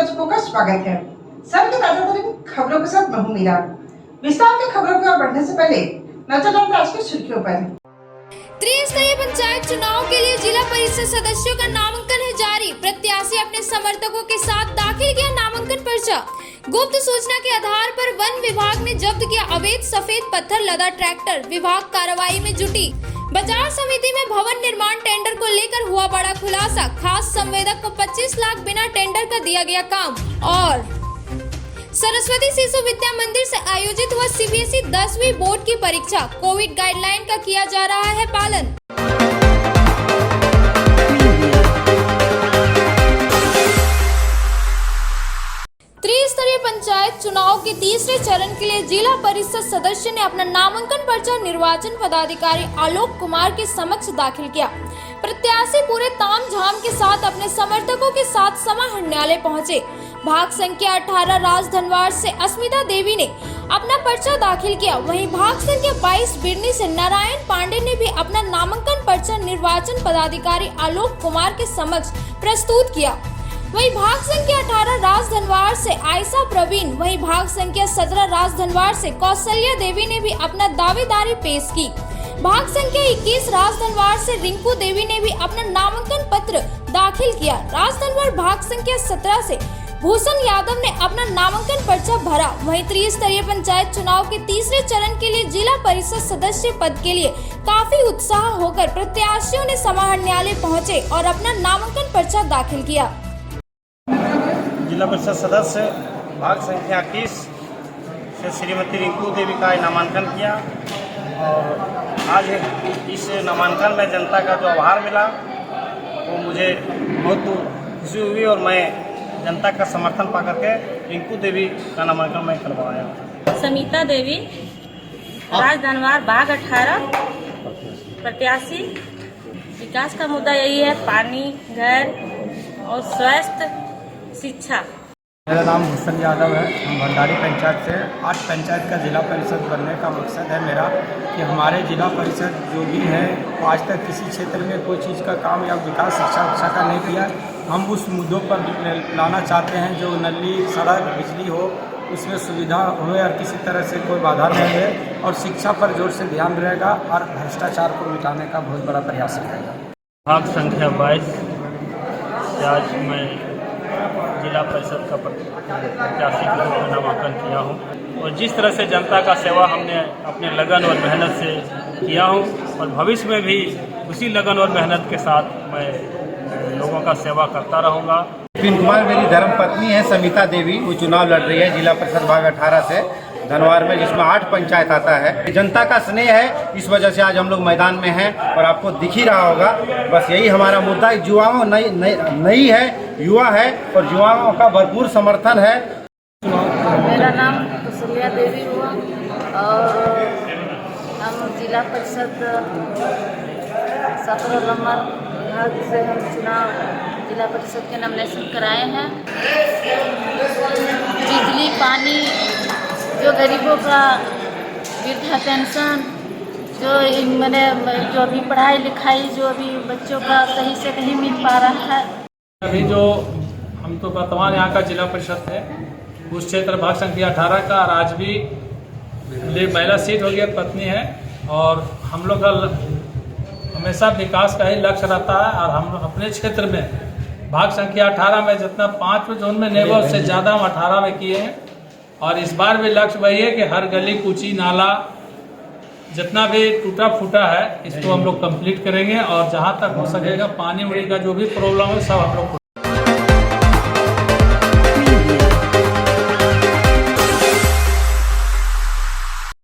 दर्शकों का स्वागत है। समय के ताजा तरीन खबरों के साथ मैं हूं मीरा। विस्तार की खबरों की ओर बढ़ने से पहले नजर डालते हैं आज की सुर्खियों पर। त्रिस्तरीय पंचायत चुनाव के लिए जिला परिषद सदस्यों का नामांकन है जारी। प्रत्याशी अपने समर्थकों के साथ दाखिल किया नामांकन पर्चा। गुप्त सूचना के आधार पर वन विभाग ने जब्त किया अवैध सफेद पत्थर लदा ट्रैक्टर। विभाग कार्रवाई में जुटी। बाजार समिति में भवन निर्माण टेंडर को लेकर हुआ बड़ा खुलासा। खास संवेदक को 25 लाख बिना टेंडर का दिया गया काम। और सरस्वती शिशु विद्या मंदिर से आयोजित हुआ सीबीएसई 10वीं बोर्ड की परीक्षा। कोविड गाइडलाइन का किया जा रहा है पालन। त्रिस्तरीय पंचायत चुनाव के तीसरे चरण के लिए जिला परिषद सदस्य ने अपना नामांकन पर्चा निर्वाचन पदाधिकारी आलोक कुमार के समक्ष दाखिल किया। प्रत्याशी पूरे तामझाम के साथ अपने समर्थकों के साथ समाहरणालय पहुंचे। भाग संख्या 18 राजधनवार से अस्मिता देवी ने अपना पर्चा दाखिल किया। वहीं भाग संख्या 22 बिरनी से नारायण पांडे ने भी अपना नामांकन पर्चा निर्वाचन पदाधिकारी आलोक कुमार के समक्ष प्रस्तुत किया। वहीं भाग संख्या 18 राजधनवार से आयशा प्रवीण, वहीं भाग संख्या 17 राजधनवार से कौशल्या देवी ने भी अपना दावेदारी पेश की। भाग संख्या 21 राजधनवार से रिंकू देवी ने भी अपना नामांकन पत्र दाखिल किया। राजधनवार भाग संख्या 17 से भूषण यादव ने अपना नामांकन पर्चा भरा। वहीं त्रिस्तरीय पंचायत चुनाव के तीसरे चरण के लिए जिला परिषद सदस्य पद के लिए काफी उत्साह होकर प्रत्याशियों ने समाहरणालय पहुंचे और अपना नामांकन पर्चा दाखिल किया। जिला परिषद सदस्य भाग संख्या 21 से श्रीमती रिंकू देवी का नामांकन किया और आज इस नामांकन में जनता का जो आभार मिला वो मुझे बहुत खुशी हुई और मैं जनता का समर्थन पा करके रिंकू देवी का नामांकन मैं करवाया। समिता देवी राजधनवार भाग 18 प्रत्याशी। विकास का मुद्दा यही है पानी, घर और स्वास्थ्य, शिक्षा। मेरा नाम भूषण यादव है। हम भंडारी पंचायत से 8 पंचायत का जिला परिषद बनने का मकसद है मेरा कि हमारे जिला परिषद जो भी है आज तक किसी क्षेत्र में कोई चीज़ का काम या विकास शिक्षा का नहीं किया। हम उस मुद्दों पर लाना चाहते हैं जो नली, सड़क, बिजली हो उसमें सुविधा हो और किसी तरह से कोई बाधा नहीं है और शिक्षा पर जोर से ध्यान रहेगा और भ्रष्टाचार को मिटाने का बहुत बड़ा प्रयास रहेगा। भाग संख्या 22 से आज मैं जिला परिषद का प्रत्याशी के रूप में नामांकन किया हूँ और जिस तरह से जनता का सेवा हमने अपने लगन और मेहनत से किया हूँ और भविष्य में भी उसी लगन और मेहनत के साथ मैं लोगों का सेवा करता रहूँगा। विपिन कुमार मेरी धर्मपत्नी है समिता देवी, वो चुनाव लड़ रही है जिला परिषद भाग 18 से धनवार में, जिसमें 8 पंचायत आता है। जनता का स्नेह है, इस वजह से आज हम लोग मैदान में हैं और आपको दिख ही रहा होगा। बस यही हमारा मुद्दा युवाओं नई है, युवा है और युवाओं का भरपूर समर्थन है। मेरा नाम कौशल्या देवी हुआ और हम जिला परिषद 17 नंबर भाग से हम चुनाव जिला परिषद के नॉमिनेशन कराए हैं। बिजली, पानी, जो गरीबों का वृद्धा पेंशन, जो अभी पढ़ाई लिखाई जो अभी बच्चों का सही से नहीं मिल पा रहा है। अभी जो हम तो वर्तमान यहाँ का जिला परिषद है उस क्षेत्र भाग संख्या 18 का और आज भी महिला सीट हो गई, पत्नी है और हम लोग का हमेशा विकास का ही लक्ष्य रहता है और हम अपने क्षेत्र में भाग संख्या 18 में जितना 5 जोन में नहीं हुआ उससे ज़्यादा हम 18 में किए हैं और इस बार भी लक्ष्य वही है कि हर गली कूची नाला जितना भी टूटा फूटा है इसको हम लोग कंप्लीट करेंगे और जहाँ तक हो सकेगा पानी उड़ी का जो भी प्रॉब्लम है सब हम लोग।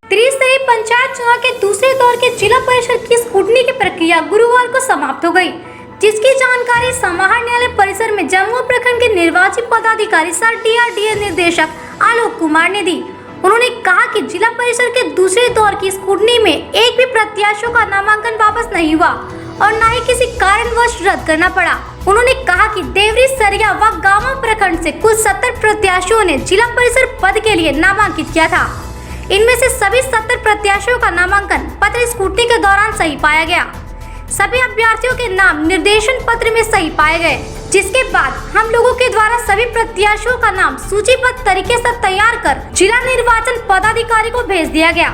त्रिस्तरीय पंचायत चुनाव के दूसरे दौर के जिला परिषद की स्क्रूटनी की प्रक्रिया गुरुवार को समाप्त हो गई, जिसकी जानकारी समाहरणालय परिसर में जमुआ प्रखंड के निर्वाचित पदाधिकारी सर DRDA निर्देशक आलोक कुमार ने दी। उन्होंने कहा कि जिला परिषद के दूसरे दौर की स्क्रूटनी में एक भी प्रत्याशियों का नामांकन वापस नहीं हुआ और न ही किसी कारणवश रद्द करना पड़ा। उन्होंने कहा कि देवरी, सरिया व गामा प्रखंड से कुल 70 प्रत्याशियों ने जिला परिषद पद के लिए नामांकित किया था। इनमें से सभी 70 प्रत्याशियों का नामांकन पत्र स्क्रूटनी के दौरान सही पाया गया। सभी अभ्यर्थियों के नाम निर्देशन पत्र में सही पाए गए। जिसके बाद हम लोगों के द्वारा सभी प्रत्याशियों का नाम सूचीबद्ध तरीके से तैयार कर जिला निर्वाचन पदाधिकारी को भेज दिया गया।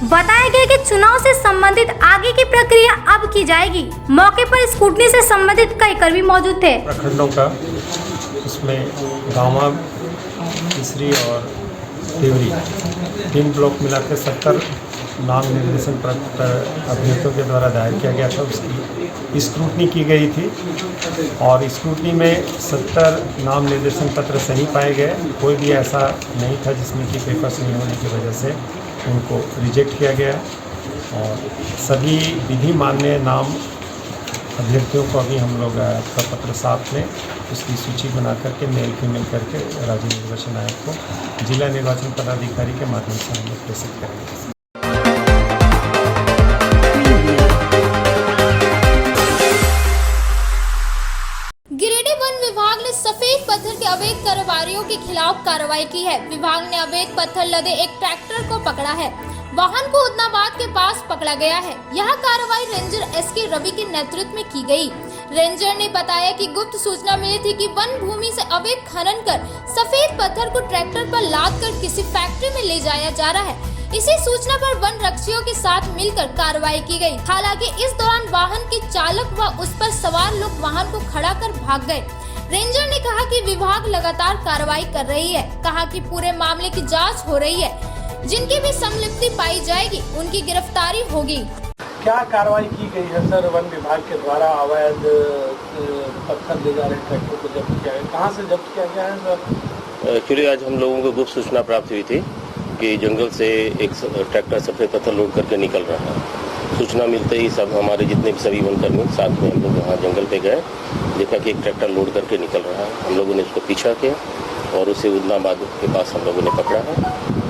बताया गया कि चुनाव से संबंधित आगे की प्रक्रिया अब की जाएगी। मौके पर स्कूटनी से संबंधित कई कर्मी मौजूद थे। प्रखंडों का इसमें गांवा, तीसरी और देवरी 3 ब्लॉक मिलाकर 70 नाम निर्देशन पत्र अभ्यर्थियों के द्वारा दायर किया गया था। उसकी स्क्रूटनी की गई थी और स्क्रूटनी में 70 नाम निर्देशन पत्र सही पाए गए। कोई भी ऐसा नहीं था जिसमें कि पेपर्स नहीं होने की वजह से उनको रिजेक्ट किया गया और सभी विधि मान्य नाम अभ्यर्थियों को अभी हम लोग प्रपत्र साथ में उसकी सूची बना करके मेल फीमेल करके राज्य निर्वाचन आयोग को जिला निर्वाचन पदाधिकारी के माध्यम से हम लोग प्रेषित करेंगे। गिरिडीह वन विभाग ने सफेद पत्थर के अवैध कारोबारियों के खिलाफ कार्रवाई की है। विभाग ने अवैध पत्थर लदे एक ट्रैक्टर को पकड़ा है। वाहन को उदनाबाद के पास पकड़ा गया है। यह कार्रवाई रेंजर एसके रवि के नेतृत्व में की गई। रेंजर ने बताया कि गुप्त सूचना मिली थी कि वन भूमि से अवैध खनन कर सफेद पत्थर को ट्रैक्टर पर लाद कर किसी फैक्ट्री में ले जाया जा रहा है। इसी सूचना पर वन रक्षियों के साथ मिलकर कार्रवाई की गई। हालांकि इस दौरान वाहन के चालक व उस पर सवार लोग वाहन को खड़ा कर भाग गए। रेंजर ने कहा कि विभाग लगातार कार्रवाई कर रही है। कहा कि पूरे मामले की जांच हो रही है। जिनकी भी संलिप्ति पाई जाएगी उनकी गिरफ्तारी होगी। क्या कार्रवाई की गई है सर वन विभाग के द्वारा? अवैध पत्थर ले जा रहे ट्रैक्टर को जब्त किया है, कहाँ से जब्त किया गया है सर? एक्चुअली आज हम लोगों को गुप्त सूचना प्राप्त हुई थी कि जंगल से एक ट्रैक्टर सफेद पत्थर लोड करके निकल रहा है। सूचना मिलते ही सब हमारे जितने भी सभी वनकर्मी साथ में हम लोग वहाँ जंगल पे गए, देखा कि एक ट्रैक्टर लोड करके निकल रहा है। हम लोगों ने उसको पीछा किया और उसे उदनाबाद के पास हम लोगों ने पकड़ा है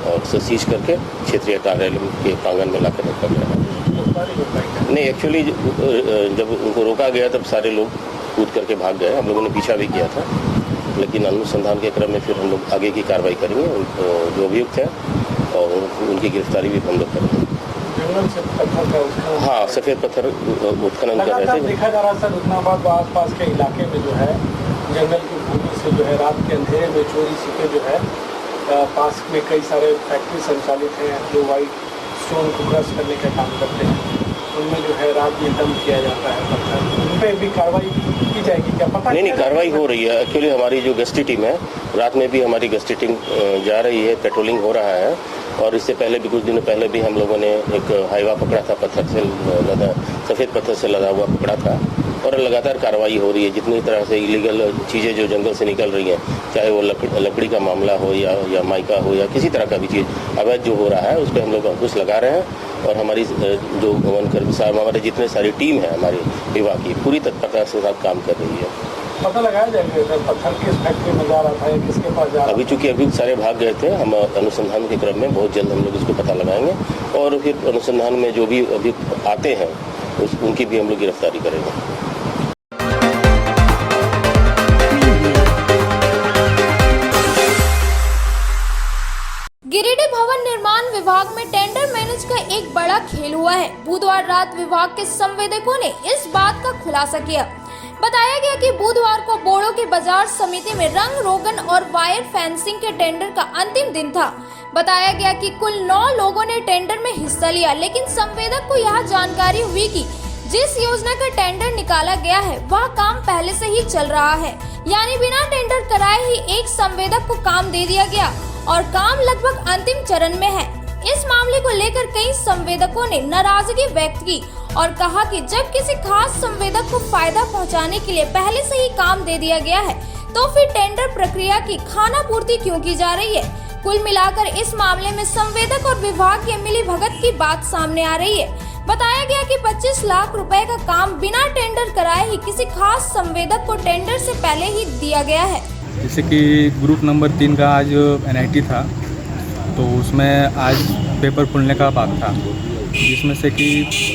और उसे सीज करके क्षेत्रीय कार्यालय के प्रांगण में लाकर रखा गया है। नहीं, एक्चुअली जब उनको रोका गया तब सारे लोग कूद करके भाग गए। हम लोगों ने पीछा भी किया था, लेकिन अनुसंधान के क्रम में फिर हम लोग आगे की कार्रवाई करेंगे। जो अभियुक्त है और उनकी गिरफ्तारी भी हम लोग करेंगे। जंगल से पत्थर का हाँ, सफेद पत्थर उत्खनन कर रहे थे। देखा जा रहा सर उदनाबाद व आसपास के इलाके में जो है जंगल की भूमि से जो है रात के अंधेरे में चोरी छिपे जो है पास में कई सारे फैक्ट्री संचालित हैं जो वाइट स्टोन को क्रश करने का काम करते हैं। उनमें जो है रात में डंप किया जाता है पत्थर। उन पर भी कार्रवाई की जाएगी क्या? पता नहीं, कार्रवाई हो रही है। एक्चुअली हमारी जो गश्ती टीम है, रात में भी हमारी गश्ती टीम जा रही है, पेट्रोलिंग हो रहा है। और इससे पहले भी कुछ दिनों पहले भी हम लोगों ने एक हाईवा पकड़ा था, पत्थर से लदा, सफ़ेद पत्थर से लदा हुआ पकड़ा था। और लगातार कार्रवाई हो रही है। जितनी तरह से इलीगल चीज़ें जो जंगल से निकल रही हैं, चाहे वो लकड़ी का मामला हो या माइका हो या किसी तरह का भी चीज़ अवैध जो हो रहा है, उस पर हम लोग अंकुश लगा रहे हैं। और हमारी जो वनकर्मी साहब, हमारे जितने सारी टीम है हमारी विभाग की, पूरी तत्परता से साथ काम कर रही है। पता लगाया जाएगा सर पत्थर किस फैक्ट्री में जा रहा था या किसके पास जा रहा था? अभी चूंकि अभी सारे भाग गए थे, हम अनुसंधान के क्रम में बहुत जल्द हम लोग इसको पता लगाएंगे और फिर अनुसंधान में जो भी अभी आते हैं उनकी भी हम लोग गिरफ्तारी करेंगे। गिरिडीह भवन निर्माण विभाग में टेंडर मैनेज का एक बड़ा खेल हुआ है। बुधवार रात विभाग के संवेदकों ने इस बात का खुलासा किया। बताया गया कि बुधवार को बोड़ो के बाजार समिति में रंग रोगन और वायर फेंसिंग के टेंडर का अंतिम दिन था। बताया गया कि कुल 9 लोगों ने टेंडर में हिस्सा लिया, लेकिन संवेदक को यह जानकारी हुई कि जिस योजना का टेंडर निकाला गया है वह काम पहले से ही चल रहा है, यानी बिना टेंडर कराए ही एक संवेदक को काम दे दिया गया और काम लगभग अंतिम चरण में है। इस मामले को लेकर कई संवेदकों ने नाराजगी व्यक्त की और कहा कि जब किसी खास संवेदक को फायदा पहुंचाने के लिए पहले से ही काम दे दिया गया है तो फिर टेंडर प्रक्रिया की खानापूर्ति क्यों की जा रही है। कुल मिलाकर इस मामले में संवेदक और विभाग की मिली भगत की बात सामने आ रही है। बताया गया कि 25 लाख रुपए का काम बिना टेंडर कराए ही किसी खास संवेदक को टेंडर से पहले ही दिया गया है। जैसे कि ग्रुप नंबर 3 का आज NIT था, तो उसमें आज पेपर खुलने का बात था, जिसमें से कि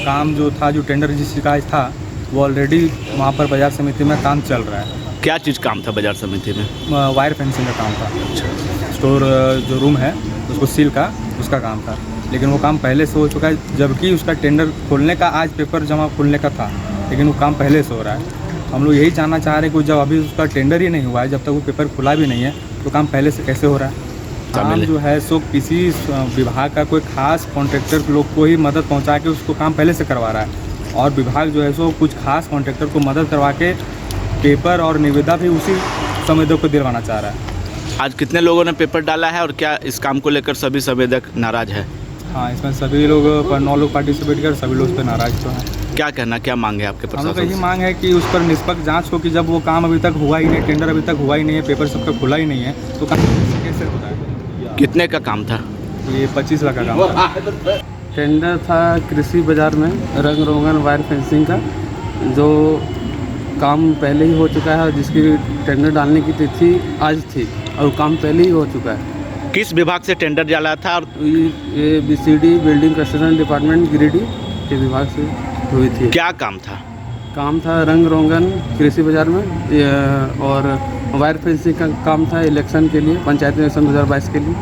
काम जो था, जो टेंडर जिसका आज था, वो ऑलरेडी वहाँ पर बाजार समिति में काम चल रहा है। क्या चीज़ काम था बाजार समिति में? वायर फेंसिंग का काम था। स्टोर जो रूम है उसको सील का, उसका काम था, लेकिन वो काम पहले से हो चुका है, जबकि उसका टेंडर खोलने का आज पेपर जमा खुलने का था, लेकिन वो काम पहले से हो रहा है। हम लोग यही जानना चाह रहे हैं कि जब अभी उसका टेंडर ही नहीं हुआ है, जब तक वो पेपर खुला भी नहीं है, तो काम पहले से कैसे हो रहा है। काम जो है सो किसी विभाग का कोई खास कॉन्ट्रैक्टर लोग को ही मदद पहुंचा के उसको काम पहले से करवा रहा है, और विभाग जो है सो कुछ खास कॉन्ट्रैक्टर को मदद करवा के पेपर और निविदा भी उसी संवेदक को दिलवाना चाह रहा है। आज कितने लोगों ने पेपर डाला है और क्या इस काम को लेकर सभी संवेदक नाराज है? हाँ, इसमें सभी लोग 9 लोग पार्टिसिपेट कर, सभी लोग उस पर नाराज तो हैं। क्या कहना, क्या मांग है आपके हम लोग प्रशासन यही से? मांग है कि उस पर निष्पक्ष जांच हो कि जब वो काम अभी तक हुआ ही नहीं, टेंडर अभी तक हुआ ही नहीं है, पेपर सबका खुला ही नहीं है, तो काम कैसे होता है। कितने का काम था? ये 25 लाख का काम था। टेंडर था कृषि बाजार में रंग रोगन वायर फेंसिंग का, जो काम पहले ही हो चुका है, जिसकी टेंडर डालने की तिथि आज थी और काम पहले ही हो चुका है। किस विभाग से टेंडर डाला था? और ये BCD building construction department Giridih के विभाग से हुई थी। क्या काम था? काम था रंग रोगन कृषि बाजार में, और वायर फेंसिंग का काम था इलेक्शन के लिए, पंचायत इलेक्शन 2022 के लिए।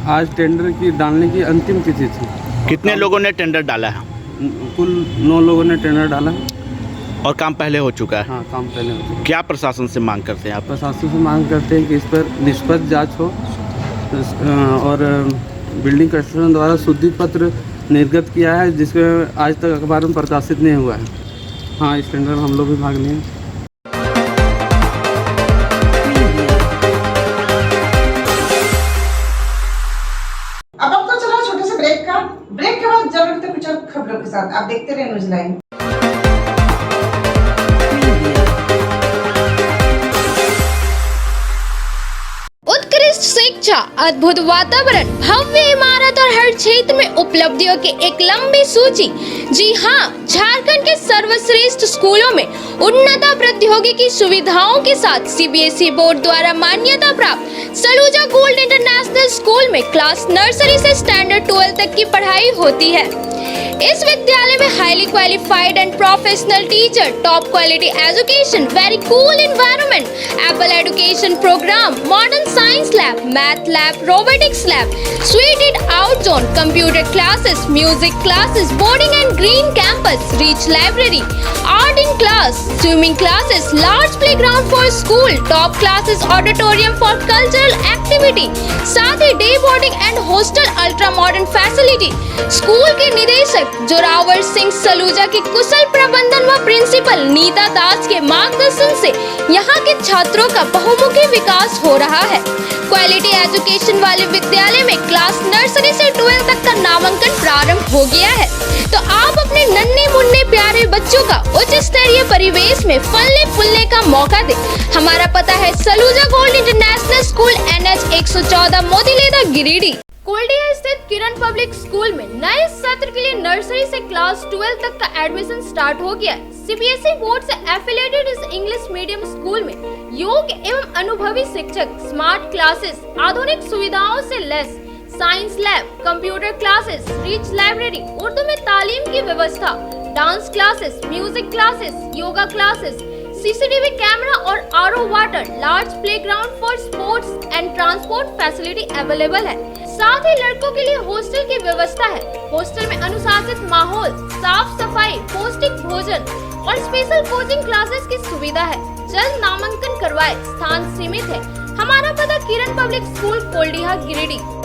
आज टेंडर की डालने की अंतिम तिथि थी। कितने लोगों ने टेंडर डाला है? कुल 9 लोगों ने टेंडर डाला है और काम पहले हो चुका है। हाँ, काम पहले हो चुका है। क्या प्रशासन से मांग करते हैं आप? प्रशासन से मांग करते हैं कि इस पर निष्पक्ष जांच हो, और बिल्डिंग कंस्ट्रक्शन द्वारा शुद्धि पत्र निर्गत किया है, जिसमें आज तक अखबार में प्रकाशित नहीं हुआ है। हाँ, इस टेंडर में हम लोग भी भाग लिए। अब आपको चलो छोटे से ब्रेक के बाद जब लगते कुछ और खबरों के साथ आप देखते रहे न्यूज़ लाइन। उत्कृष्ट शिक्षा, अद्भुत वातावरण, भव्य इमारत और हर क्षेत्र में उपलब्धियों की एक लंबी सूची। जी हाँ, झारखंड के सर्वश्रेष्ठ स्कूलों में उन्नत प्रौद्योगिकी सुविधाओं के साथ CBSE बोर्ड द्वारा मान्यता प्राप्त सलूजा गोल्ड इंटरनेशनल स्कूल में क्लास नर्सरी से स्टैंडर्ड 12 तक की पढ़ाई होती है। इस विद्यालय में highly qualified and professional teacher, top quality education, very cool environment, apple education programme, modern science lab, math lab, robotics lab, स्वीटेड out zone, computer classes, music classes, boarding and green campus, rich library, art in class, swimming classes, large playground for school, top classes, auditorium for cultural activity, साथ ही day boarding and hostel, ultra modern facility. School के निदेशक जोरावर सिंह सलूजा के कुशल प्रबंधन व principal Nita दास के मार्गदर्शन से यहाँ के छात्रों का बहुमुखी विकास हो रहा है। क्वालिटी एजुकेशन वाले विद्यालय में क्लास नर्सरी से 12 तक का नामांकन प्रारंभ हो गया है, तो आप अपने नन्हे मुन्ने प्यारे बच्चों का उच्च स्तरीय परिवेश में फलने फूलने का मौका दें। हमारा पता है Saluja gold international school, NH 114 Motileda, Giridih. Koldiya स्थित किरण पब्लिक स्कूल में नए सत्र के लिए नर्सरी से क्लास 12 तक का एडमिशन स्टार्ट हो गया है। CBSE बोर्ड से एफिलिएटेड इस इंग्लिश मीडियम स्कूल में योग्य एवं अनुभवी शिक्षक, स्मार्ट क्लासेस, आधुनिक सुविधाओं से लैस, science lab, computer classes, rich library, Urdu में तालीम की व्यवस्था, dance classes, music classes, yoga classes, CCTV camera और RO water, large playground for sports and transport facility available है। साथ ही लड़कों के लिए हॉस्टल की व्यवस्था है। हॉस्टल में अनुशासित माहौल, साफ सफाई, पौष्टिक भोजन और स्पेशल कोचिंग क्लासेस की सुविधा है। जल्द नामांकन करवाए, स्थान सीमित है। हमारा पता किरण पब्लिक स्कूल, कोल्डिया, गिरिडीह।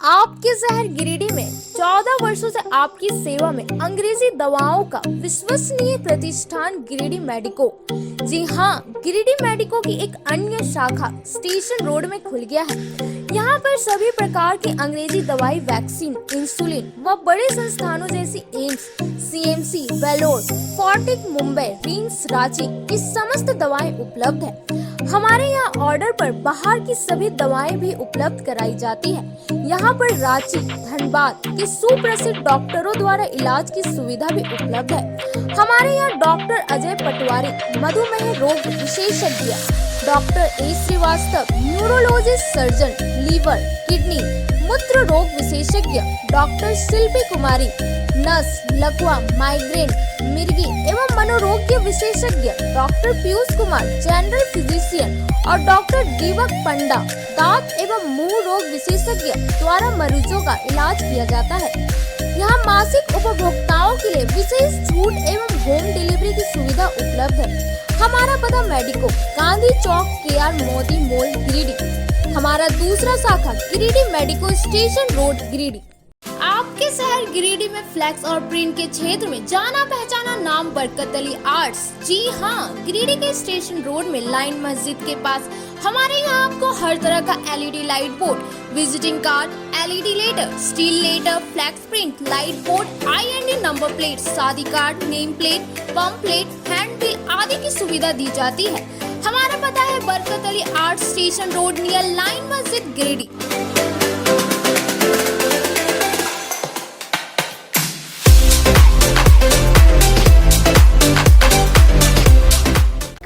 आपके शहर गिरिडीह में 14 वर्षों से आपकी सेवा में अंग्रेजी दवाओं का विश्वसनीय प्रतिष्ठान गिरिडीह मेडिको। जी हाँ, गिरिडीह मेडिको की एक अन्य शाखा स्टेशन रोड में खुल गया है। यहाँ पर सभी प्रकार की अंग्रेजी दवाई, वैक्सीन, इंसुलिन व बड़े संस्थानों जैसी एम्स, CMC, वेलोर, फोर्टिक मुंबई, रिम्स रांची की समस्त दवाएं उपलब्ध है। हमारे यहाँ ऑर्डर पर बाहर की सभी दवाएं भी उपलब्ध कराई जाती है। यहाँ पर रांची, धनबाद के सुप्रसिद्ध डॉक्टरों द्वारा इलाज की सुविधा भी उपलब्ध है। हमारे यहाँ डॉक्टर अजय पटवारी मधुमेह रोग विशेषज्ञ, doctor A Shrivastava neurologist surgeon, liver, kidney, मूत्र रोग विशेषज्ञ, डॉक्टर शिल्पी कुमारी नस, लकवा, माइग्रेन, मिर्गी एवं मनोरोग्य विशेषज्ञ, doctor Piyush Kumar general physician और डॉक्टर दीपक पंडा दांत एवं मुंह रोग विशेषज्ञ द्वारा मरीजों का इलाज किया जाता है। यहाँ मासिक उपभोक्ताओं के लिए विशेष छूट एवं होम डिलीवरी की सुविधा उपलब्ध है। हमारा पता मेडिको, गांधी चौक, KR मोदी मॉल, गिरिडीह। हमारा दूसरा शाखा Giridih medico station road, Giridih. आपके शहर गिरिडीह में फ्लैक्स और प्रिंट के क्षेत्र में जाना पहचाना नाम बरकत अली आर्ट्स। जी हाँ, गिरिडीह के स्टेशन रोड में लाइन मस्जिद के पास हमारे यहाँ आपको हर तरह का LED light board, visiting card, LED letter, steel letter, flex print, light board, IND number plate, शादी card, name plate, pump plate, hand bill आदि की सुविधा दी जाती है। हमारा पता है Barkat Ali art station road near line मस्जिद, गिरिडीह।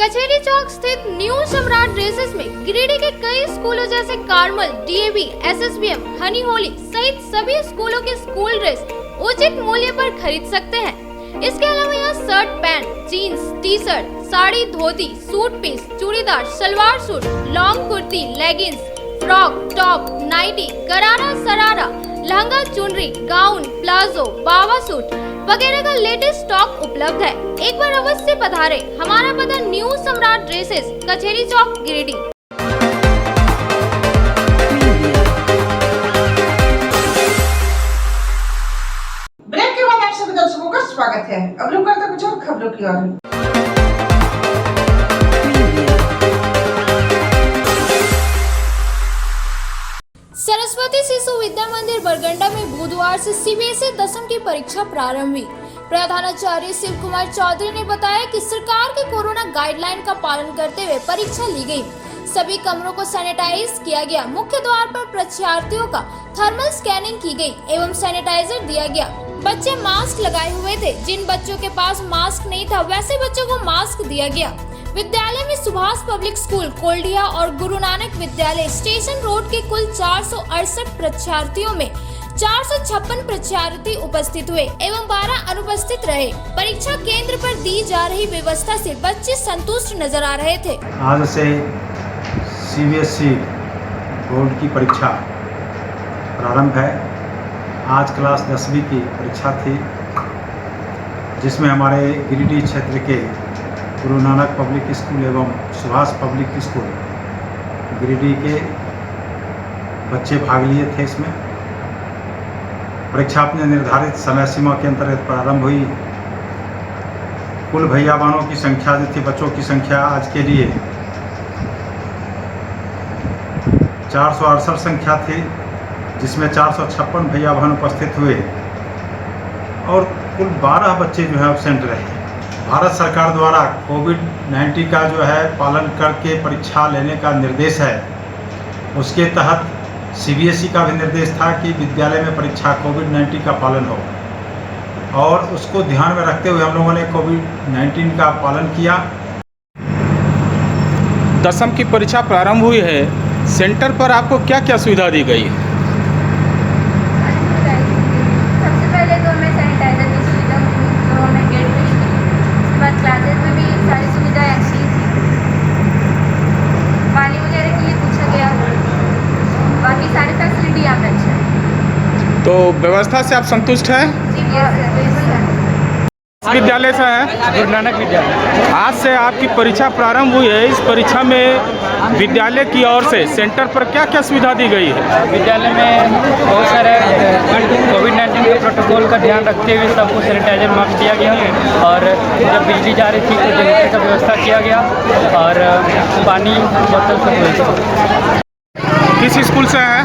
कचहरी चौक स्थित न्यू सम्राट ड्रेसेस में गिरिडीह के कई स्कूलों जैसे Carmel, DAV, SSBM, Honey Holi सहित सभी स्कूलों के स्कूल ड्रेस उचित मूल्य पर खरीद सकते हैं। इसके अलावा यहाँ shirt, pant, jeans, T-shirt, sari, dhoti, suit piece, churidar, salwar suit, long kurti, leggings, frock, top, nightie, gharara, sharara, lehenga, चुनरी, गाउन, प्लाजो, बाबा सूट वगैरह का लेटेस्ट स्टॉक उपलब्ध है। एक बार अवश्य पधारे। हमारा पता न्यू सम्राट ड्रेसेस, कचहरी चौक, गिरिडीह। ब्रेक के बाद आप सभी दर्शकों का स्वागत है। अब लोग करते कुछ और खबरों की ओर। सरस्वती शिशु विद्या मंदिर बरगंडा में बुधवार से CBSE 10वीं की परीक्षा प्रारंभ हुई। प्रधानाचार्य शिव कुमार चौधरी ने बताया कि सरकार के कोरोना गाइडलाइन का पालन करते हुए परीक्षा ली गई। सभी कमरों को सैनिटाइज किया गया। मुख्य द्वार पर परीक्षार्थियों का थर्मल स्कैनिंग की गई एवं सैनिटाइजर दिया गया। बच्चे मास्क लगाए हुए थे। जिन बच्चों के पास मास्क नहीं था वैसे बच्चों को मास्क दिया गया। विद्यालय में सुभाष पब्लिक स्कूल, कोल्डिया और गुरु नानक विद्यालय स्टेशन रोड के कुल 468 परीक्षार्थियों में 456 परीक्षार्थी उपस्थित हुए एवं 12 अनुपस्थित रहे। परीक्षा केंद्र पर दी जा रही व्यवस्था से बच्चे संतुष्ट नजर आ रहे थे। आज से CBSE बोर्ड की परीक्षा प्रारंभ है। आज क्लास 10वीं की परीक्षा थी, जिसमें हमारे गिरिडीह क्षेत्र के गुरु नानक पब्लिक स्कूल एवं सुभाष पब्लिक स्कूल गिरिडीह के बच्चे भाग लिए थे। इसमें परीक्षा अपने निर्धारित समय सीमा के अंतर्गत प्रारंभ हुई। कुल भैया बहनों की संख्या जो थी, बच्चों की संख्या आज के लिए 468 संख्या थी, जिसमें 456 भैया बहन उपस्थित हुए और कुल 12 बच्चे जो है एब्सेंट रहे। भारत सरकार द्वारा कोविड-19 का जो है पालन करके परीक्षा लेने का निर्देश है। उसके तहत CBSE का भी निर्देश था कि विद्यालय में परीक्षा कोविड-19 का पालन हो, और उसको ध्यान में रखते हुए हम लोगों ने कोविड-19 का पालन किया। 10वीं की परीक्षा प्रारंभ हुई है। सेंटर पर आपको क्या क्या सुविधा दी गई? सबसे पहले तो हमें सैनिटाइजर की सुविधा मिली, जो हमें गेट पे थी। उसके बाद क्लासेस में भी सारी सुविधाएं अच्छी थी। पानी वगैरह के लिए पूछा गया, बाकी सारी फैसिलिटी यहाँ पे अच्छी है। तो व्यवस्था से आप संतुष्ट हैं? विद्यालय से हैं? गुरु नानक विद्यालय। आज से आपकी परीक्षा प्रारंभ हुई है। इस परीक्षा में विद्यालय की ओर से सेंटर पर क्या क्या सुविधा दी गई है? विद्यालय में बहुत सारे कोविड-19 के प्रोटोकॉल का ध्यान रखते हुए सबको सैनिटाइजर मास्क दिया गया, और जब बिजली जा रही थी तो जनरेटर का व्यवस्था किया गया, और पानी बोतल सब। किस स्कूल से हैं?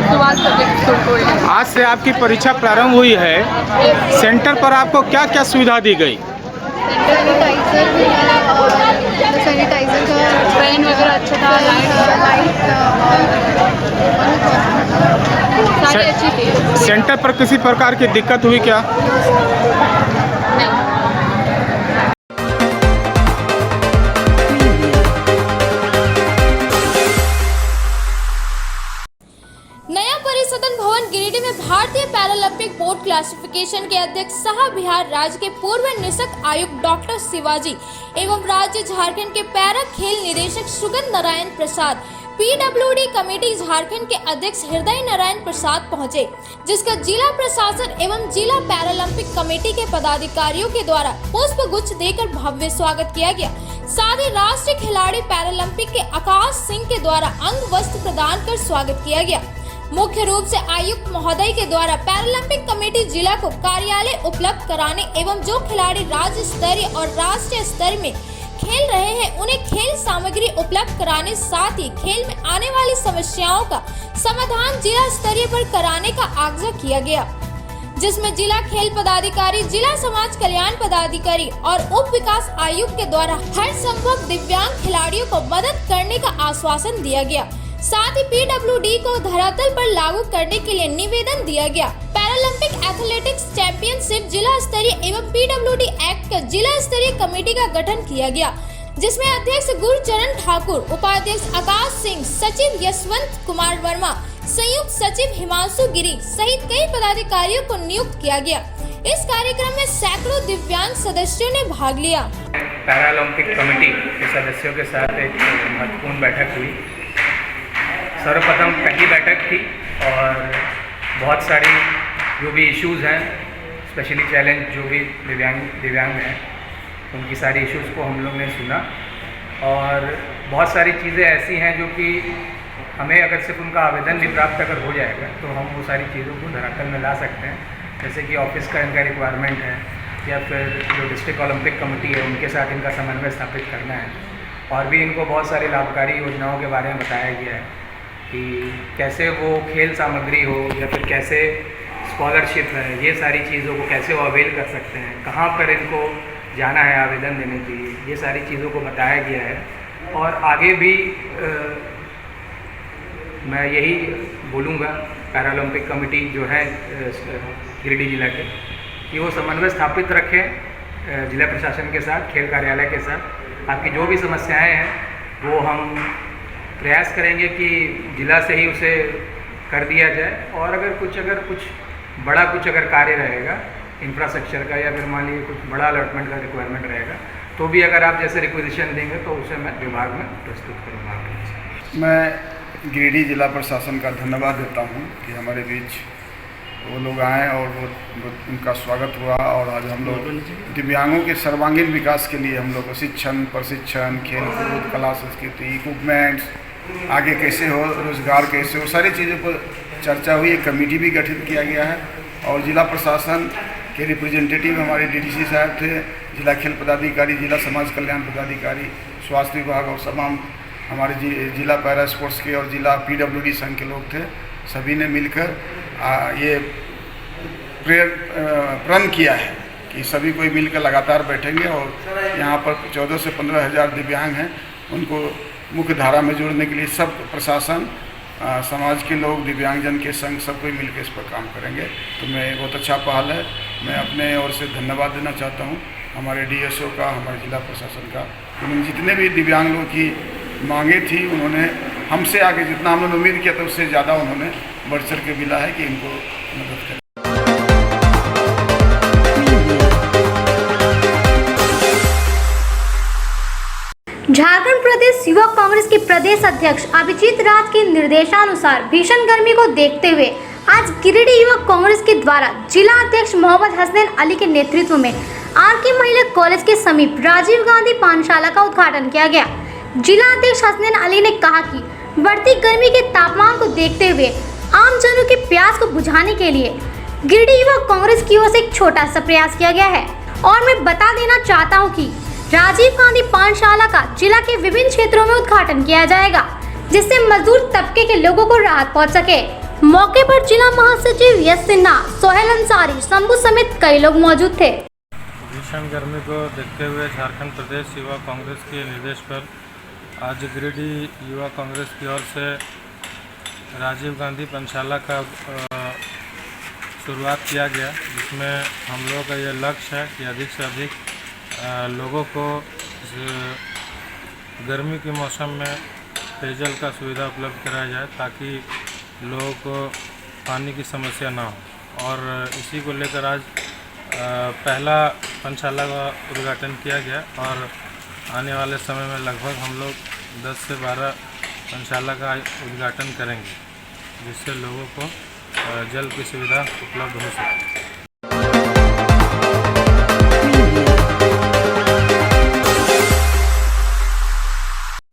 Subhash public school. आज से आपकी परीक्षा प्रारंभ हुई है। सेंटर पर आपको क्या क्या सुविधा दी गई? सैनिटाइजर का ट्रेन वगैरह अच्छा था, लाइट सारी अच्छी थी। सेंटर पर किसी प्रकार की दिक्कत हुई क्या? नया परिसदन भवन गिरिडीह में भारतीय पैरालंपिक बोर्ड क्लासिफिकेशन के अध्यक्ष सह बिहार राज्य के पूर्व निदेशक आयुक्त डॉक्टर शिवाजी एवं राज्य झारखंड के पैरा खेल निदेशक सुगंध नारायण प्रसाद, पीडब्ल्यूडी कमेटी झारखंड के अध्यक्ष हृदय नारायण प्रसाद पहुंचे, जिसका जिला प्रशासन एवं जिला पैरालंपिक कमेटी के पदाधिकारियों के द्वारा पुष्प गुच्छ देकर भव्य स्वागत किया गया। साथ ही राष्ट्रीय खिलाड़ी पैरालंपिक के आकाश सिंह के द्वारा अंग वस्त्र प्रदान कर स्वागत किया गया। मुख्य रूप से आयुक्त महोदय के द्वारा पैरालंपिक कमेटी जिला को कार्यालय उपलब्ध कराने एवं जो खिलाड़ी राज्य स्तरीय और राष्ट्रीय स्तर में खेल रहे हैं उन्हें खेल सामग्री उपलब्ध कराने, साथ ही खेल में आने वाली समस्याओं का समाधान जिला स्तरीय पर कराने का आग्रह किया गया, जिसमें जिला खेल पदाधिकारी, जिला समाज कल्याण पदाधिकारी और उप विकास आयुक्त के द्वारा हर संभव दिव्यांग खिलाड़ियों को मदद करने का आश्वासन दिया गया। साथ ही पीडब्ल्यूडी को धरातल पर लागू करने के लिए निवेदन दिया गया। पैरालंपिक एथलेटिक्स चैंपियनशिप जिला स्तरीय एवं पीडब्ल्यूडी एक्ट का जिला स्तरीय कमेटी का गठन किया गया, जिसमें अध्यक्ष गुरचरण ठाकुर, उपाध्यक्ष आकाश सिंह, सचिव यशवंत कुमार वर्मा, संयुक्त सचिव हिमांशु गिरी सहित कई पदाधिकारियों को नियुक्त किया गया। इस कार्यक्रम में सैकड़ों दिव्यांग सदस्यों ने भाग लिया। पैरालंपिक कमेटी के सदस्यों के साथ एक महत्वपूर्ण बैठक हुई। सर्वप्रथम पहली बैठक थी और बहुत सारी जो भी इश्यूज़ हैं, स्पेशली चैलेंज जो भी दिव्यांग हैं, उनकी सारी इश्यूज़ को हम लोग ने सुना और बहुत सारी चीज़ें ऐसी हैं जो कि हमें अगर सिर्फ उनका आवेदन भी प्राप्त अगर हो जाएगा तो हम वो सारी चीज़ों को धरातल में ला सकते हैं, जैसे कि ऑफिस का इनका रिक्वायरमेंट है या फिर जो डिस्ट्रिक्ट ओलंपिक कमेटी है उनके साथ इनका समन्वय स्थापित करना है। और भी इनको बहुत सारी लाभकारी योजनाओं के बारे में बताया गया है कि कैसे वो खेल सामग्री हो या फिर कैसे स्कॉलरशिप है, ये सारी चीज़ों को कैसे वो अवेल कर सकते हैं, कहाँ पर इनको जाना है आवेदन देने के लिए, ये सारी चीज़ों को बताया गया है। और आगे भी मैं यही बोलूँगा पैरालंपिक कमेटी जो है गिरिडीह जिला के कि वो समन्वय स्थापित रखें जिला प्रशासन के साथ, खेल कार्यालय के साथ। आपकी जो भी समस्याएं हैं वो हम प्रयास करेंगे कि जिला से ही उसे कर दिया जाए और अगर कुछ बड़ा कार्य रहेगा इंफ्रास्ट्रक्चर का या फिर मान लीजिए कुछ बड़ा अलॉटमेंट का रिक्वायरमेंट रहेगा तो भी अगर आप जैसे रिक्वेजिशन देंगे तो उसे मैं विभाग में प्रस्तुत करूँगा। मैं गिरिडीह जिला प्रशासन का धन्यवाद देता हूँ कि हमारे बीच वो लोग आए और वो उनका स्वागत हुआ और आज हम लोग दिव्यांगों के सर्वांगीण विकास के लिए हम लोग प्रशिक्षण, खेलकूद, कला संस्कृति, इक्विपमेंट्स, आगे कैसे हो, रोजगार कैसे हो, सारी चीज़ों पर चर्चा हुई। एक कमेटी भी गठित किया गया है और जिला प्रशासन के रिप्रेजेंटेटिव हमारे डीडीसी साहब थे, जिला खेल पदाधिकारी, जिला समाज कल्याण पदाधिकारी, स्वास्थ्य विभाग और तमाम हमारे जिला पैरा स्पोर्ट्स के और जिला पीडब्ल्यूडी संघ के लोग थे। सभी ने मिलकर ये प्रण किया है कि सभी कोई मिलकर लगातार बैठेंगे और यहाँ पर 14 से 15 हज़ार दिव्यांग हैं, उनको मुख्य धारा में जोड़ने के लिए सब प्रशासन, समाज के लोग, दिव्यांगजन के संघ सब कोई मिलकर इस पर काम करेंगे। तो मैं बहुत अच्छा पहल है। मैं अपने ओर से धन्यवाद देना चाहता हूँ हमारे डीएसओ का, हमारे जिला प्रशासन का। उन्होंने जितने भी दिव्यांग लोगों की मांगे थी उन्होंने हमसे आगे जितना हम लोगों ने उम्मीद किया था उससे ज़्यादा उन्होंने बढ़ चढ़ के मिला है कि इनको मदद करें। झारखंड प्रदेश युवा कांग्रेस के प्रदेश अध्यक्ष अभिजीत राज के निर्देशानुसार भीषण गर्मी को देखते हुए आज गिरिडीह युवा कांग्रेस के द्वारा जिला अध्यक्ष मोहम्मद हसनैन अली के नेतृत्व में आरके महिला कॉलेज के समीप राजीव गांधी पानशाला का उद्घाटन किया गया। जिला अध्यक्ष हसनैन अली ने कहा कि बढ़ती गर्मी के तापमान को देखते हुए आम जनों की प्यास को बुझाने के लिए गिरिडीह युवा कांग्रेस की ओर से एक छोटा सा प्रयास किया गया है और मैं बता देना चाहता हूँ कि राजीव गांधी पानशाला का जिला के विभिन्न क्षेत्रों में उद्घाटन किया जाएगा, जिससे मजदूर तबके के लोगों को राहत पहुंच सके। मौके पर जिला महासचिव यश सिन्हा, सोहेल अंसारी, शंभू समेत कई लोग मौजूद थे। भीषण गर्मी को देखते हुए झारखंड प्रदेश युवा कांग्रेस के निर्देश पर आज गिरिडीह युवा कांग्रेस की ओर से राजीव गांधी पंचशाला का शुरुआत किया गया, जिसमें हम लोगों का ये लक्ष्य है कि अधिक से अधिक लोगों को गर्मी के मौसम में पेयजल का सुविधा उपलब्ध कराया जाए ताकि लोगों को पानी की समस्या ना हो। और इसी को लेकर आज पहला पंचशाला का उद्घाटन किया गया और आने वाले समय में लगभग हम लोग 10 से 12 पंचशाला का उद्घाटन करेंगे, जिससे लोगों को जल की सुविधा उपलब्ध हो सके।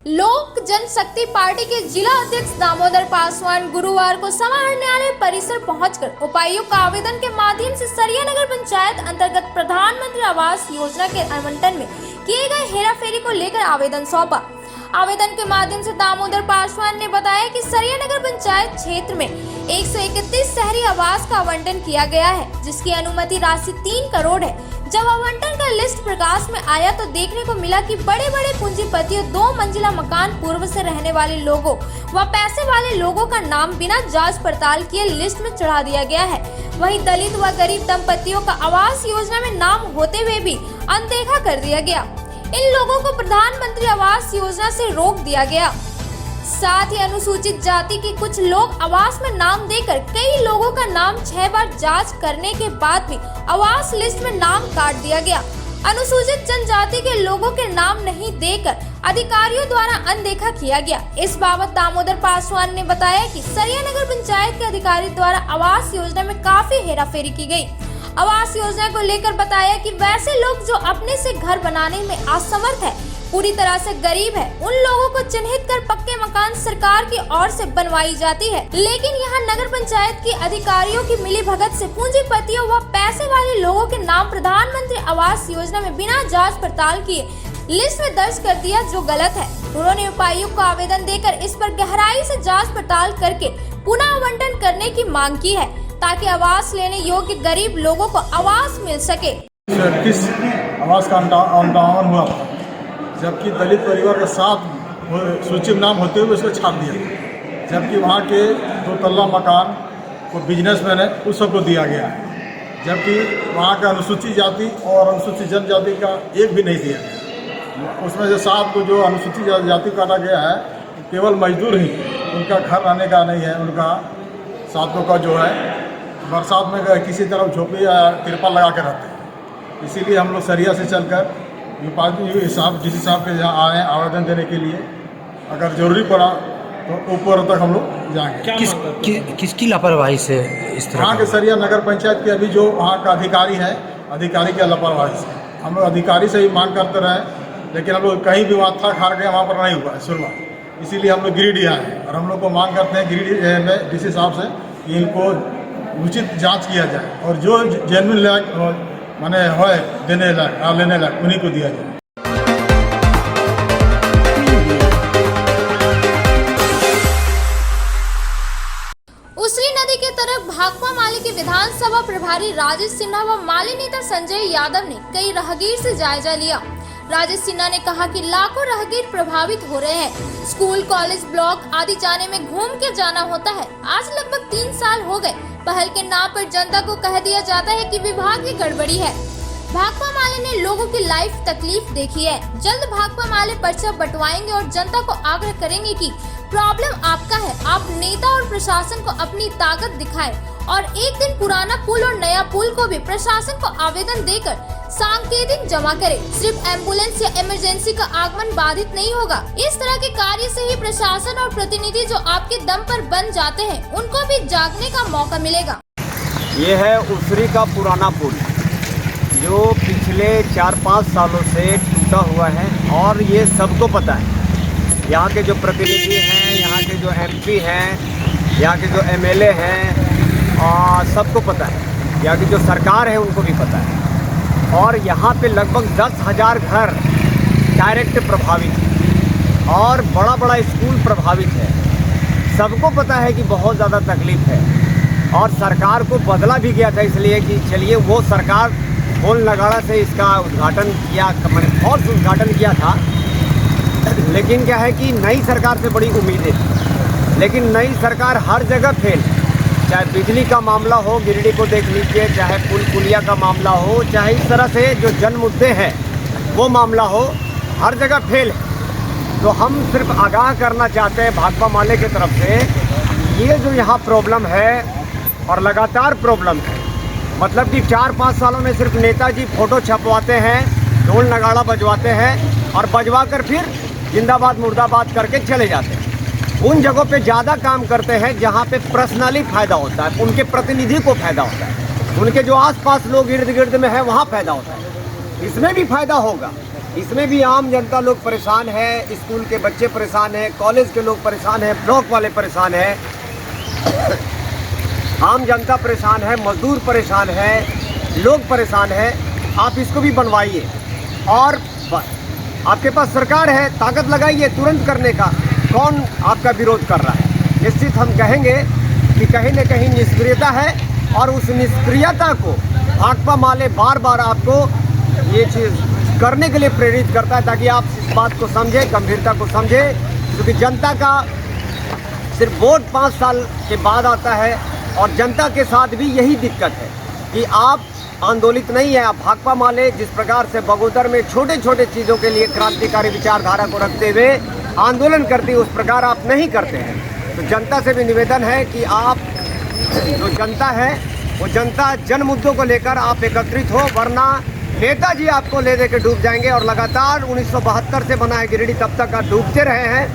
लोक जनशक्ति पार्टी के जिला अध्यक्ष दामोदर पासवान गुरुवार को समाहरण न्यायालय परिसर पहुंचकर उपायुक्त का आवेदन के माध्यम से सरिया नगर पंचायत अंतर्गत प्रधानमंत्री आवास योजना के आवंटन में किए गए हेराफेरी को लेकर आवेदन सौंपा। आवेदन के माध्यम से दामोदर पासवान ने बताया कि सरिया नगर पंचायत क्षेत्र में 131 शहरी आवास का आवंटन किया गया है, जिसकी अनुमति राशि 3 करोड़ है। जब आवंटन का लिस्ट प्रकाश में आया तो देखने को मिला कि बड़े बड़े पूंजीपतियों 2 मंजिला मकान पूर्व से रहने वाले लोगों व पैसे वाले लोगों का नाम बिना जांच पड़ताल किए लिस्ट में चढ़ा दिया गया है। वहीं दलित व गरीब दंपतियों का आवास योजना में नाम होते हुए भी अनदेखा कर दिया गया। इन लोगों को प्रधानमंत्री आवास योजना से रोक दिया गया। साथ ही अनुसूचित जाति के कुछ लोग आवास में नाम देकर कई लोगों का नाम 6 बार जांच करने के बाद भी आवास लिस्ट में नाम काट दिया गया। अनुसूचित जनजाति के लोगों के नाम नहीं देकर अधिकारियों द्वारा अनदेखा किया गया। इस बाबत दामोदर पासवान ने बताया कि सरिया नगर पंचायत के अधिकारी द्वारा आवास योजना में काफी हेराफेरी की गई। आवास योजना को लेकर बताया कि वैसे लोग जो अपने से घर बनाने में असमर्थ है, पूरी तरह से गरीब है, उन लोगों को चिन्हित कर पक्के मकान सरकार की ओर से बनवाई जाती है। लेकिन यहाँ नगर पंचायत के अधिकारियों की मिलीभगत से पूंजीपतियों व पैसे वाले लोगों के नाम प्रधानमंत्री आवास योजना में बिना जांच पड़ताल किए लिस्ट में दर्ज कर दिया, जो गलत है। उन्होंने उपायुक्त को आवेदन देकर इस पर गहराई से जाँच पड़ताल करके पुनः आवंटन करने की मांग की है, ताकि आवास लेने योग्य गरीब लोगों को आवास मिल सके। 31 आवास का आवंटन हुआ था, जबकि दलित परिवार के साथ सूची में नाम होते हुए उसको छाप दिया, जबकि वहाँ के 2 तल्ला मकान को बिजनेसमैन है उस सबको दिया गया है, जबकि वहाँ का अनुसूचित जाति और अनुसूचित जनजाति का एक भी नहीं दिया गया। उसमें से 7 को जो अनुसूचित जाति काटा गया है, केवल मजदूर ही, उनका घर रहने का नहीं है। उनका 7 का जो है बरसात में किसी तरफ झोपड़ी या तिरपाल लगा के रहते हैं। इसीलिए हम लोग सरिया से चलकर हिसाब जिस हिसाब के जहाँ आए आवेदन देने के लिए, अगर जरूरी पड़ा तो ऊपर तक हम लोग जाएंगे। किसकी लापरवाही से इस तरह? वहाँ के सरिया नगर पंचायत के अभी जो वहाँ का अधिकारी है, अधिकारी के लापरवाही से हम लोग अधिकारी से ही मांग करते रहे, लेकिन हम लोग कहीं भी वहाँ था खार गए, वहाँ पर नहीं हुआ शुरुआत। इसीलिए हम लोग गिरिडीह आए और हम लोग को मांग करते हैं गिरिडीह में जिस हिसाब से कि इनको उचित जाँच किया जाए और जो जेन्युइन लायक माने है देने लायक लेने लायक उन्हीं को दिया जाए। उसरी नदी के तरफ भाकपा माली के विधानसभा प्रभारी राजेश सिन्हा व माली नेता संजय यादव ने कई राहगीर से जायजा लिया। राजेश सिन्हा ने कहा कि लाखों राहगीर प्रभावित हो रहे हैं। स्कूल, कॉलेज, ब्लॉक आदि जाने में घूम के जाना होता है। आज लगभग 3 साल हो गए। पहल के नाम पर जनता को कह दिया जाता है कि विभाग की गड़बड़ी है। भाकपा माले ने लोगों की लाइफ तकलीफ देखी है। जल्द भाकपा माले पर्चा बंटवाएंगे और जनता को आग्रह करेंगे कि प्रॉब्लम आपका है, आप नेता और प्रशासन को अपनी ताकत दिखाएं और एक दिन पुराना पुल और नया पुल को भी प्रशासन को आवेदन देकर सांकेतिक जमा करे। सिर्फ एम्बुलेंस या इमरजेंसी का आगमन बाधित नहीं होगा। इस तरह के कार्य से ही प्रशासन और प्रतिनिधि जो आपके दम पर बन जाते हैं, उनको भी जागने का मौका मिलेगा। ये है उसरी का पुराना पुल जो पिछले 4-5 सालों से टूटा हुआ है और ये सबको पता है। यहाँ के जो प्रतिनिधि हैं, यहाँ के जो MP हैं, यहाँ के जो MLA हैं, और सबको पता है। यहाँ की जो सरकार है उनको भी पता है। और यहाँ पे लगभग 10,000 घर डायरेक्ट प्रभावित है और बड़ा बड़ा स्कूल प्रभावित है। सबको पता है कि बहुत ज़्यादा तकलीफ़ है और सरकार को बदला भी गया था, इसलिए कि चलिए वो सरकार ढोल नगाड़ा से इसका उद्घाटन किया, मैंने फॉल्स उद्घाटन किया था लेकिन क्या है कि नई सरकार से बड़ी उम्मीदें, लेकिन नई सरकार हर जगह फेल। चाहे बिजली का मामला हो, गिरिडीह को देख लीजिए, चाहे पुल पुलिया का मामला हो, चाहे इस तरह से जो जन मुद्दे हैं वो मामला हो, हर जगह फेल है। तो हम सिर्फ आगाह करना चाहते हैं भाकपा माले की तरफ से, ये जो यहाँ प्रॉब्लम है और लगातार प्रॉब्लम है, मतलब कि 4-5 सालों में सिर्फ नेताजी फोटो छपवाते हैं, ढोल नगाड़ा बजवाते हैं और बजवा कर फिर जिंदाबाद मुर्दाबाद करके चले जाते हैं। उन जगहों पे ज़्यादा काम करते हैं जहाँ पे पर्सनली फ़ायदा होता है, उनके प्रतिनिधि को फ़ायदा होता है, उनके जो आसपास लोग इर्द गिर्द में हैं वहाँ फ़ायदा होता है। इसमें भी फ़ायदा होगा, इसमें भी आम जनता लोग परेशान है, स्कूल के बच्चे परेशान हैं, कॉलेज के लोग परेशान हैं, ब्लॉक वाले परेशान हैं, आम जनता परेशान है, मजदूर परेशान है, लोग परेशान हैं। आप इसको भी बनवाइए और आपके पास सरकार है, ताकत लगाइए तुरंत करने का। कौन आपका विरोध कर रहा है? निश्चित हम कहेंगे कि कहीं न कहीं निष्क्रियता है और उस निष्क्रियता को भाकपा माले बार बार आपको ये चीज़ करने के लिए प्रेरित करता है, ताकि आप इस बात को समझें, गंभीरता को समझें, क्योंकि जनता का सिर्फ वोट 5 साल के बाद आता है और जनता के साथ भी यही दिक्कत है कि आप आंदोलित नहीं है। आप भाकपा माले जिस प्रकार से बगोदर में छोटे छोटे चीज़ों के लिए क्रांतिकारी विचारधारा को रखते हुए आंदोलन करती है, उस प्रकार आप नहीं करते हैं। तो जनता से भी निवेदन है कि आप जो जनता है वो जनता जन मुद्दों को लेकर आप एकत्रित हो, वरना नेताजी आपको ले दे के डूब जाएंगे। और लगातार 1972 से बना है गिरिडीह, तब तक आप डूबते रहे हैं,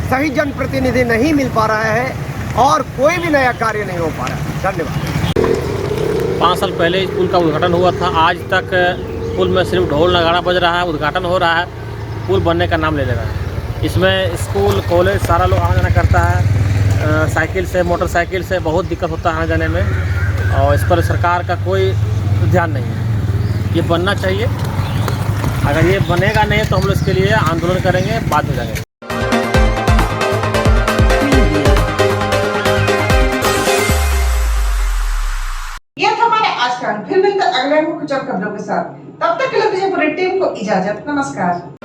सही जनप्रतिनिधि नहीं मिल पा रहा है और कोई भी नया कार्य नहीं हो पा रहा है। धन्यवाद। 5 साल पहले इस पुल का उद्घाटन हुआ था, आज तक पुल में सिर्फ ढोल नगाड़ा बज रहा है, उद्घाटन हो रहा है, पुल बनने का नाम ले ले रहा है। इसमें स्कूल कॉलेज सारा लोग आना जाना करता है, साइकिल से मोटरसाइकिल से बहुत दिक्कत होता है आने जाने में, और इस पर सरकार का कोई ध्यान नहीं है। ये बनना चाहिए, अगर ये बनेगा नहीं तो हम लोग इसके लिए आंदोलन करेंगे, बाद में जाएंगे। ये था हमारा आज का, फिर मिलते अगले कुछ और खबरों के साथ। तब तक के लिए मुझे पूरी टीम को इजाजत, नमस्कार।